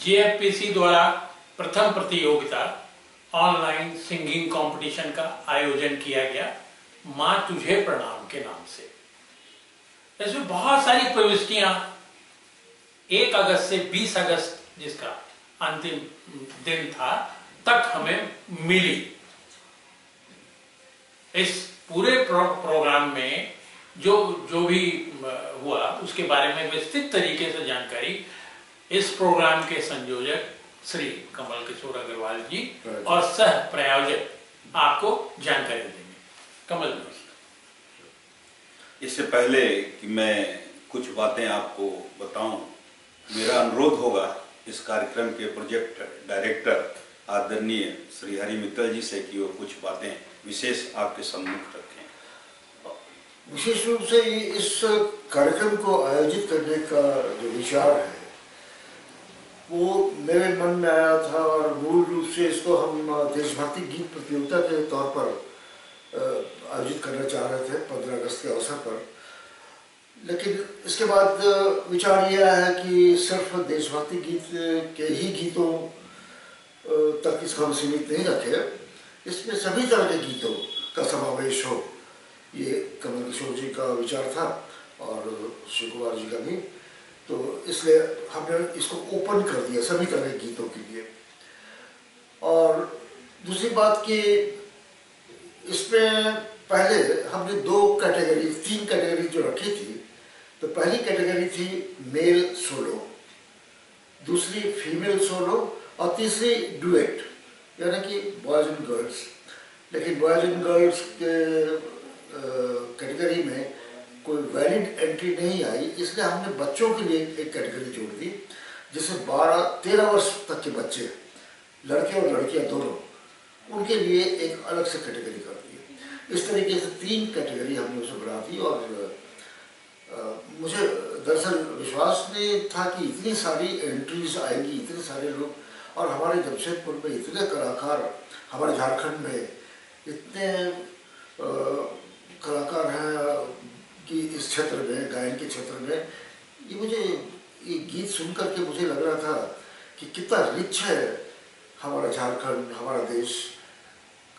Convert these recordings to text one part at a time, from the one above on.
जेएफपीसी द्वारा प्रथम प्रतियोगिता ऑनलाइन सिंगिंग कंपटीशन का आयोजन किया गया, मां तुझे प्रणाम के नाम से। इसमें बहुत सारी प्रविष्टियां 1 अगस्त से 20 अगस्त जिसका अंतिम दिन था तक हमें मिली। इस पूरे प्रोग्राम में जो भी हुआ उसके बारे में विस्तृत तरीके से जानकारी इस प्रोग्राम के संयोजक श्री कमल किशोर अग्रवाल जी और सह प्रायोजक आपको जानकारी देंगे। कमल जी, इससे पहले कि मैं कुछ बातें आपको बताऊं, मेरा अनुरोध होगा इस कार्यक्रम के प्रोजेक्ट डायरेक्टर आदरणीय श्री हरि मित्तल जी से कि वो कुछ बातें विशेष आपके सम्मुख रखें। विशेष रूप से इस कार्यक्रम को आयोजित करने का जो विचार है वो मेरे मन में आया था और मूल रूप से इसको हम देशभक्ति गीत प्रतियोगिता के तौर पर आयोजित करना चाह रहे थे 15 अगस्त के अवसर पर। लेकिन इसके बाद विचार यह है कि सिर्फ देशभक्ति गीत के ही गीतों तक इसको हम सीमित नहीं रखे, इसमें सभी तरह के गीतों का समावेश हो, ये कमल किशोर जी का विचार था और शिव कुमार जी का भी। तो इसलिए हमने इसको ओपन कर दिया सभी तरह के गीतों के लिए। और दूसरी बात कि इसमें पहले हमने 3 कैटेगरी जो रखी थी। तो पहली कैटेगरी थी मेल सोलो, दूसरी फीमेल सोलो और तीसरी डुएट यानी कि बॉयज एंड गर्ल्स। लेकिन बॉयज एंड गर्ल्स के कैटेगरी में कोई वैलिड एंट्री नहीं आई, इसलिए हमने बच्चों के लिए एक कैटेगरी जोड़ दी जिसमें 12-13 वर्ष तक के बच्चे, लड़के और लड़कियां दोनों, उनके लिए एक अलग से कैटेगरी कर दी। इस तरीके से 3 कैटेगरी हमने उसे बढ़ा दी। और मुझे दरअसल विश्वास नहीं था कि इतनी सारी एंट्रीज आएंगी, इतने सारे लोग, और हमारे जमशेदपुर में इतने कलाकार, हमारे झारखंड में इतने कलाकार हैं कि इस क्षेत्र में, गायन के क्षेत्र में, ये गीत सुन करके मुझे लग रहा था कि कितना रिच है हमारा झारखंड, हमारा देश,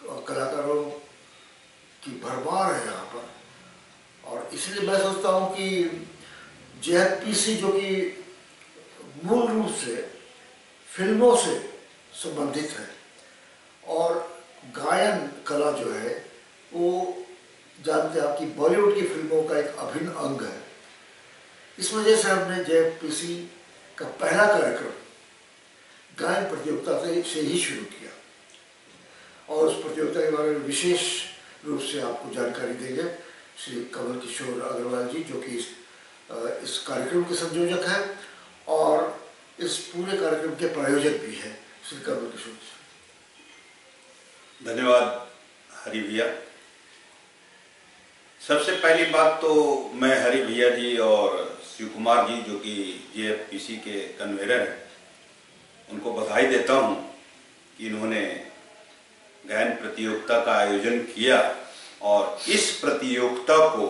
कलाकारों की भरमार है यहाँ पर। और इसलिए मैं सोचता हूँ कि जेएफपीसी जो कि मूल रूप से फिल्मों से संबंधित है और गायन कला जो है वो जानते हैं आप कि बॉलीवुड की फिल्मों का एक अभिन्न अंग है। इस वजह से हमने जेएफपीसी का पहला कार्यक्रम गायन प्रतियोगिता से ही शुरू किया और उस प्रतियोगिता के बारे में विशेष रूप से आपको जानकारी देंगे श्री कमल किशोर अग्रवाल जी, जो कि इस कार्यक्रम के संयोजक हैं और इस पूरे कार्यक्रम के प्रायोजक भी हैं, श्री कमल किशोर जी। धन्यवाद हरि भैया। सबसे पहली बात तो मैं हरि भैया जी और शिव कुमार जी जो कि जेएफपीसी के कन्वेनर हैं, उनको बधाई देता हूं कि इन्होंने गायन प्रतियोगिता का आयोजन किया और इस प्रतियोगिता को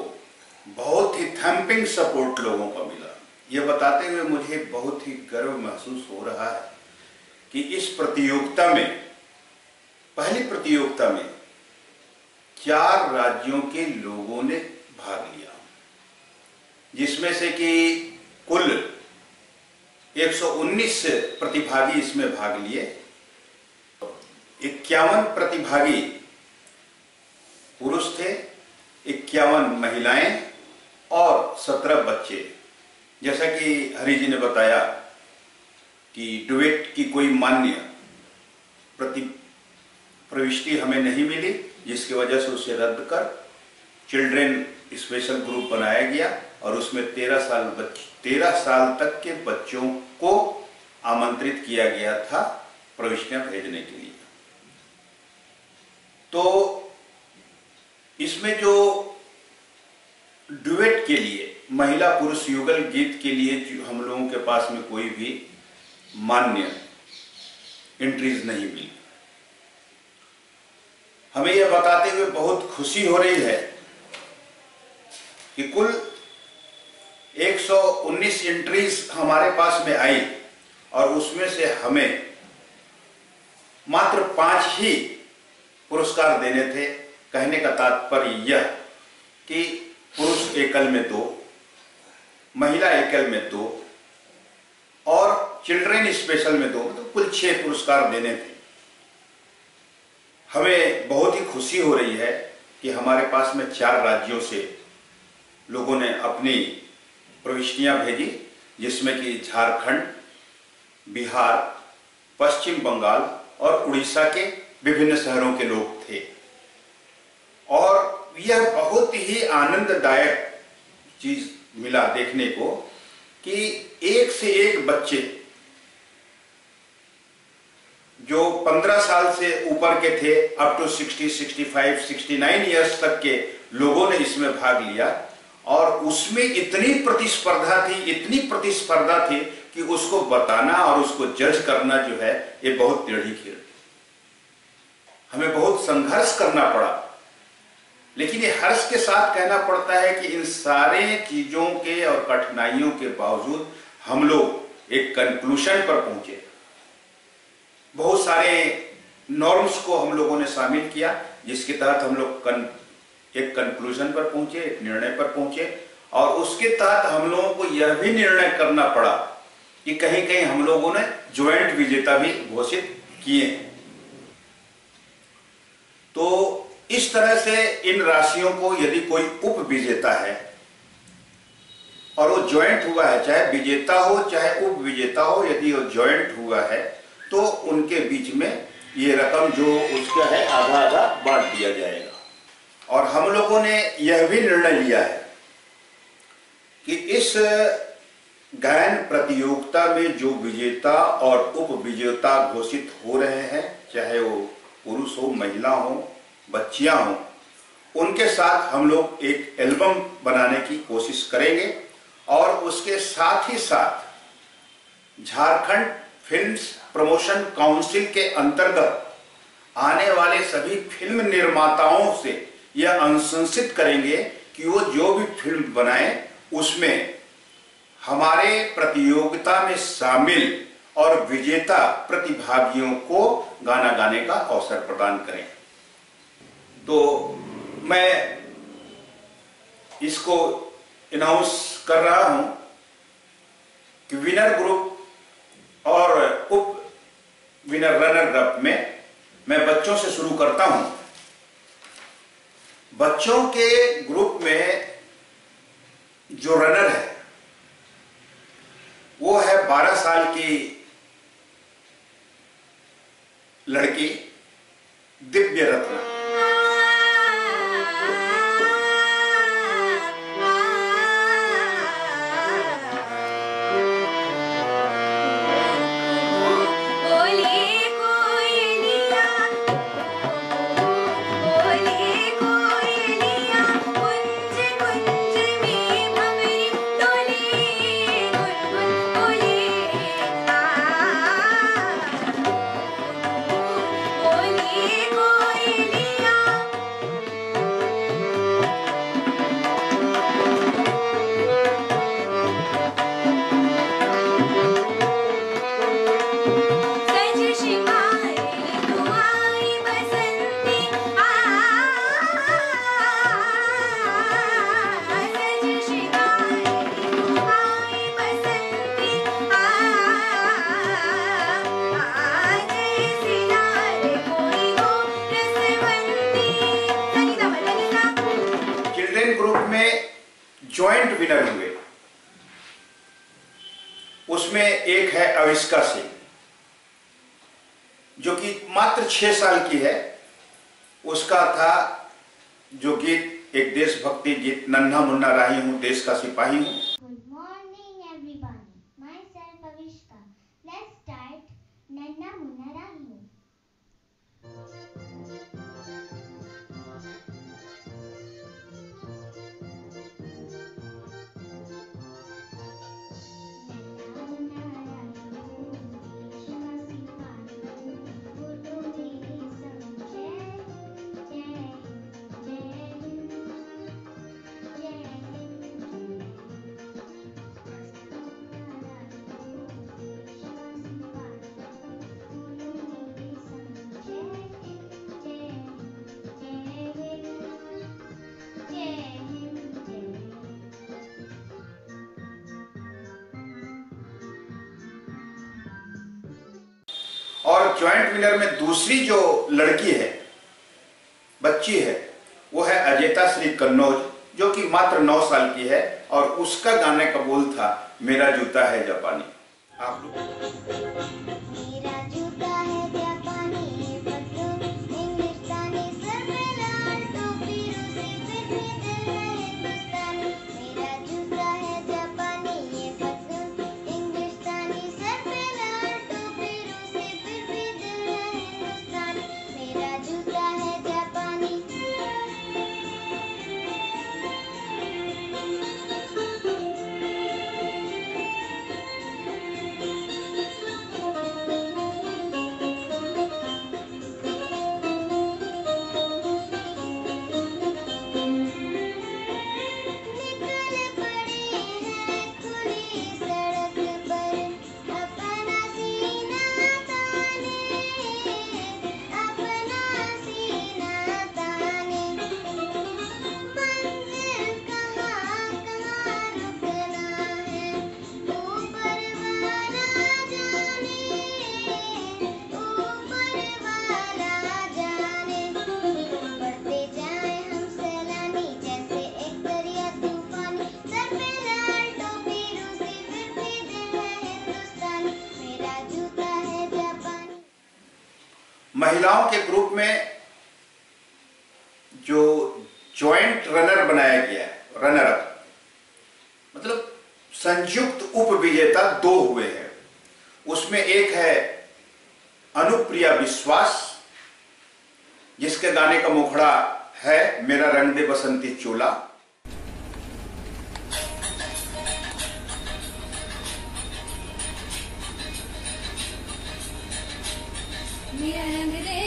बहुत ही थम्पिंग सपोर्ट लोगों का मिला। ये बताते हुए मुझे बहुत ही गर्व महसूस हो रहा है कि इस प्रतियोगिता में, पहली प्रतियोगिता में 4 राज्यों के लोगों ने भाग लिया, जिसमें से कि कुल 119 प्रतिभागी इसमें भाग लिए। 51 प्रतिभागी पुरुष थे, 51 महिलाएं और 17 बच्चे। जैसा कि हरि जी ने बताया कि डुएट की कोई मान्य प्रविष्टि हमें नहीं मिली, जिसकी वजह से उसे रद्द कर चिल्ड्रेन स्पेशल ग्रुप बनाया गया और उसमें 13 साल तक के बच्चों को आमंत्रित किया गया था प्रविष्टियां भेजने के लिए। तो इसमें जो डुएट के लिए, महिला पुरुष युगल गीत के लिए जो हम लोगों के पास में कोई भी मान्य एंट्रीज नहीं मिली। हमें यह बताते हुए बहुत खुशी हो रही है कि कुल 119 एंट्रीज हमारे पास में आई और उसमें से हमें मात्र 5 ही पुरस्कार देने थे। कहने का तात्पर्य यह कि पुरुष एकल में 2, महिला एकल में 2 और चिल्ड्रेन स्पेशल में 2, मतलब कुल 6 पुरस्कार देने थे। हमें बहुत ही खुशी हो रही है कि हमारे पास में 4 राज्यों से लोगों ने अपनी प्रविष्टियां भेजी, जिसमें कि झारखंड, बिहार, पश्चिम बंगाल और उड़ीसा के विभिन्न शहरों के लोग थे। और यह बहुत ही आनंददायक चीज मिला देखने को कि एक से एक बच्चे जो 15 साल से ऊपर के थे, अप टू 60, 65, 69 इयर्स तक के लोगों ने इसमें भाग लिया। और उसमें इतनी प्रतिस्पर्धा थी कि उसको बताना और उसको जज करना जो है ये बहुत टेढ़ी खीर। हमें बहुत संघर्ष करना पड़ा, लेकिन ये हर्ष के साथ कहना पड़ता है कि इन सारे चीजों के और कठिनाइयों के बावजूद हम लोग एक कंक्लूजन पर पहुंचे। बहुत सारे नॉर्म्स को हम लोगों ने शामिल किया, जिसके तहत हम लोग एक कंक्लूजन पर पहुंचे, एक निर्णय पर पहुंचे। और उसके तहत हम लोगों को यह भी निर्णय करना पड़ा कि कहीं कहीं हम लोगों ने ज्वाइंट विजेता भी घोषित किए। तो इस तरह से इन राशियों को यदि कोई उप विजेता है और वो ज्वाइंट हुआ है, चाहे विजेता हो चाहे उप विजेता हो, यदि वो ज्वाइंट हुआ है तो उनके बीच में ये रकम जो उसका है आधा आधा बांट दिया जाएगा। और हम लोगों ने यह भी निर्णय लिया है कि इस गायन प्रतियोगिता में जो विजेता और उप विजेता घोषित हो रहे हैं, चाहे वो पुरुष हो, महिला हो, बच्चियां हो, उनके साथ हम लोग एक एल्बम बनाने की कोशिश करेंगे। और उसके साथ ही साथ झारखंड फिल्म्स प्रमोशन काउंसिल के अंतर्गत आने वाले सभी फिल्म निर्माताओं से यह अनुशंसित करेंगे कि वो जो भी फिल्म बनाए उसमें हमारे प्रतियोगिता में शामिल और विजेता प्रतिभागियों को गाना गाने का अवसर प्रदान करें। तो मैं इसको अनाउंस कर रहा हूं कि विनर ग्रुप और उप विनर रनर अप में मैं बच्चों से शुरू करता हूं। बच्चों के ग्रुप में जो रनर है वो है 12 साल की लड़की दिव्य रत्न। ज्वाइंट विनर हुए, उसमें एक है अविष्का सिंह जो कि मात्र 6 साल की है। उसका था जो गीत एक देशभक्ति गीत, नन्हा मुन्ना राही हूं देश का सिपाही हूं। Good morning everybody. Myself Avishka. Let's start Nanna Munna Rahi Hu. और ज्वाइंट विनर में दूसरी जो लड़की है, बच्ची है, वो है अजेता श्री कन्नौज, जो कि मात्र 9 साल की है और उसका गाने का बोल था मेरा जूता है जापानी। आप मेरा जूता है जापानी, पतलून हिंदुस्तानी, सर पे लाल टोपी रूसी, फिर भी दिल है हिंदुस्तानी। मेरा जूता है जापानी, ये पतलून हिंदुस्तानी, सर पे लाल टोपी रूसी, फिर भी दिल है हिंदुस्तानी। मेरा जूता है जापानी। महिलाओं के ग्रुप में जो जॉइंट रनर बनाया गया है, रनर अप मतलब संयुक्त उप विजेता 2 हुए हैं। उसमें एक है अनुप्रिया विश्वास, जिसके गाने का मुखड़ा है मेरा रंग दे बसंती चोला। मेरा रंग दे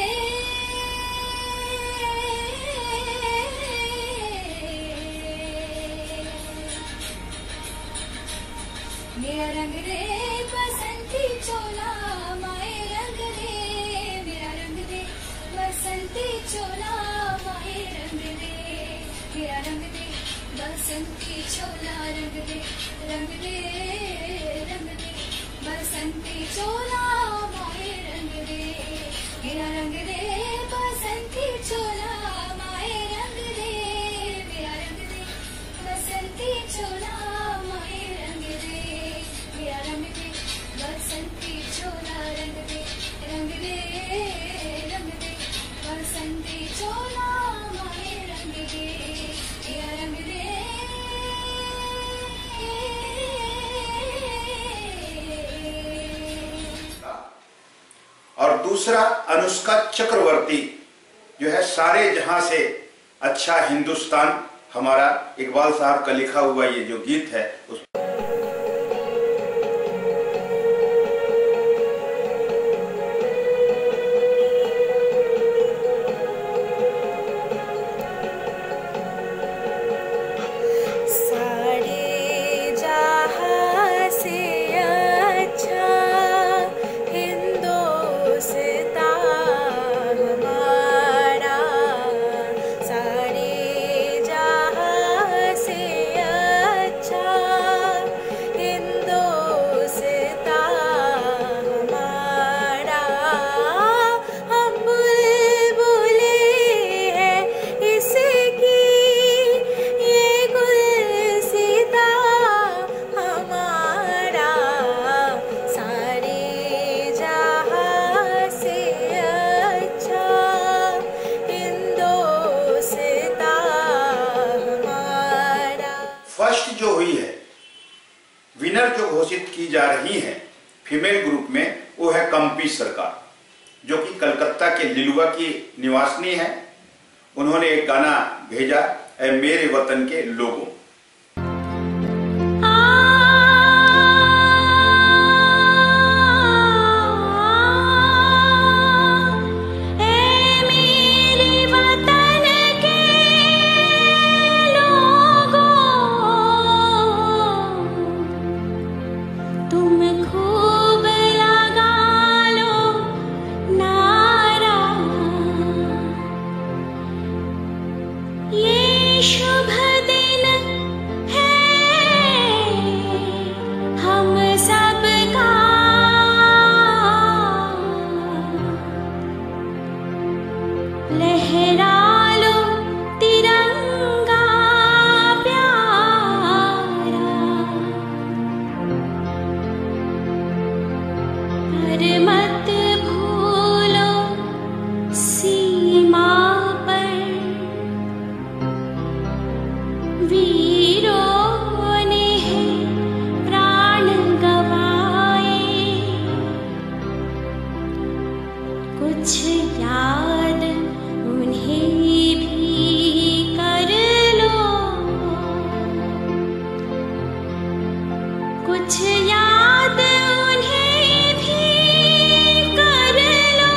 मेरा रंग दे बसंती चोला, माए रंग दे मेरा रंग दे बसंती चोला, माए रंग दे मेरा रंग दे बसंती चोला, रंग दे रंग दे रंग दे बसंती चोला, माए रंग दे मेरा रंग दे बसंती चोला, माए रंग दे मेरा रंग दे बसंती चोला, माए रंग दे मेरा रंग दे बसंती चोला, रंग दे रंग दे रंग दे बसंती चोला, माए रंग दे मेरा रंग दे। और दूसरा अनुष्का चक्रवर्ती, जो है सारे जहां से अच्छा हिंदुस्तान, हमारा इकबाल साहब का लिखा हुआ ये जो गीत है उस जो हुई है, विनर जो घोषित की जा रही है फीमेल ग्रुप में, वो है कंपी सरकार, जो कि कलकत्ता के लिलुआ की निवासनी है। उन्होंने एक गाना भेजा, ऐ मेरे वतन के लोगों। शुभ दिन लहरा लो तिरंगा प्यारा, पर मत भूलो सीमा पर वीरों ने है प्राण गवाए। कुछ याद उन्हें भी कर लो, कुछ याद उन्हें भी कर लो,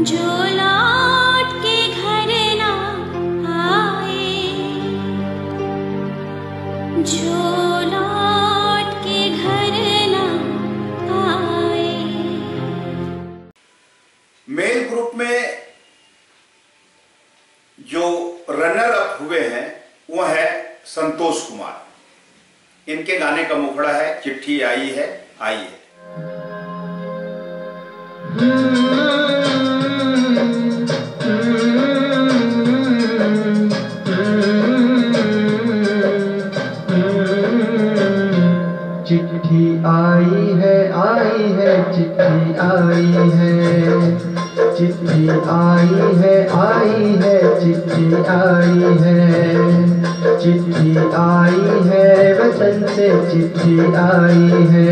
जो लौट के घर ना आए, जो लौट के घर ना आए। मेल ग्रुप में जो रनर अप हुए हैं वो है संतोष कुमार। इनके गाने का मुखड़ा है चिट्ठी आई है आई है। चिट्ठी आई है चिट्ठी आई है, चिट्ठी आई है चिट्ठी आई है, चिट्ठी आई है वतन से चिट्ठी आई है।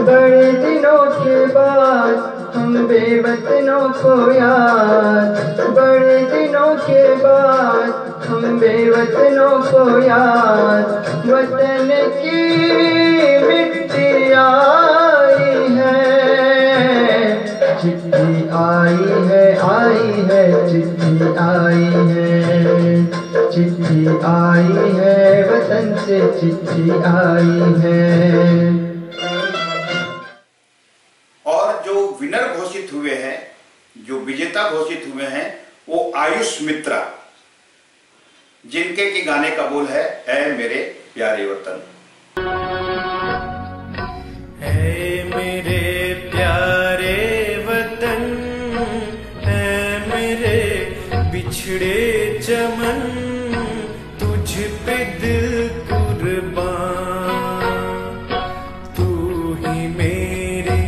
बड़े दिनों के बाद हम बेवतनों को याद, बड़े दिनों के बाद हम बेवतनों को याद, वतन की मिट्टी आई है। चिट्ठी आई है चिट्ठी आई है, चिट्ठी आई है वतन से चिट्ठी आई है। और जो विनर घोषित हुए हैं, जो विजेता घोषित हुए हैं वो आयुष मित्रा, जिनके के गाने का बोल है ऐ मेरे प्यारे वतन। ऐ मेरे प्यारे वतन, ऐ मेरे बिछड़े चमन, तुझ पे दिल कुर्बान। तू ही मेरी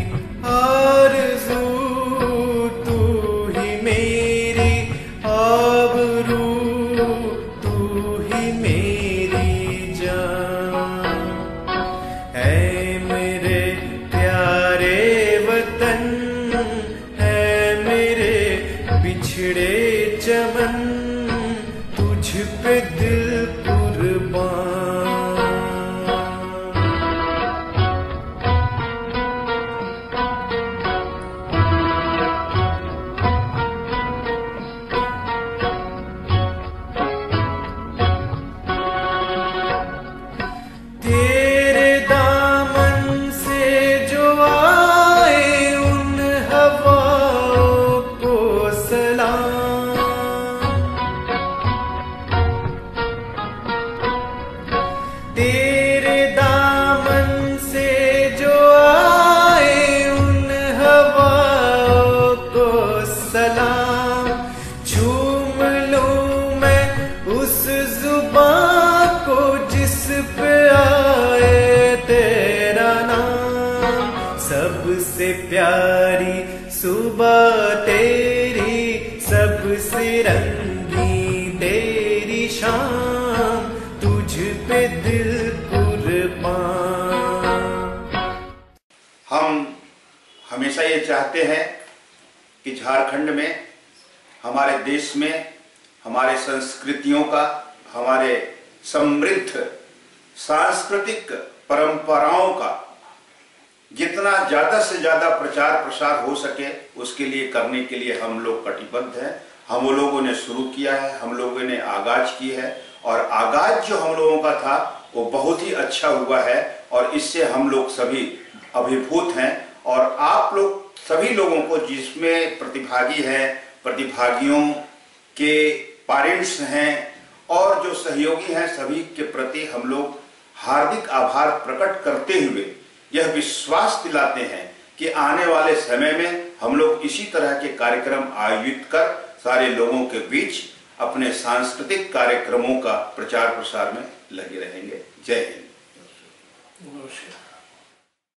आरज़ू, तू ही मेरी आबरू, तू ही मेरी जान। ऐ मेरे प्यारे वतन, ऐ मेरे बिछड़े चमन, तुझ पे दिल कुर्बान। तेरे दामन से जो आए उन हवाओं को सलाम। तेरे दामन से जो आए उन हवाओं को सलाम। झूम लूं मैं उस जुबां को जिस पे आए तेरा नाम। सबसे प्यारी सुबह तेरी, सबसे रंगी तेरी शाम, तुझ पे दिल कुर्बान। हम हमेशा ये चाहते हैं कि झारखंड में, हमारे देश में, हमारे संस्कृतियों का, हमारे समृद्ध सांस्कृतिक परंपराओं का जितना ज्यादा से ज्यादा प्रचार प्रसार हो सके उसके लिए करने के लिए हम लोग कटिबद्ध हैं। हम लोगों ने शुरू किया है, हम लोगों ने आगाज की है और आगाज जो हम लोगों का था वो बहुत ही अच्छा हुआ है और इससे हम लोग सभी अभिभूत हैं। और आप लोग सभी लोगों को जिसमें प्रतिभागी हैं, प्रतिभागियों के पेरेंट्स हैं और जो सहयोगी हैं, सभी के प्रति हम लोग हार्दिक आभार प्रकट करते हुए यह विश्वास दिलाते हैं कि आने वाले समय में हम लोग इसी तरह के कार्यक्रम आयोजित कर सारे लोगों के बीच अपने सांस्कृतिक कार्यक्रमों का प्रचार प्रसार में लगे रहेंगे। जय हिंद। नमस्कार।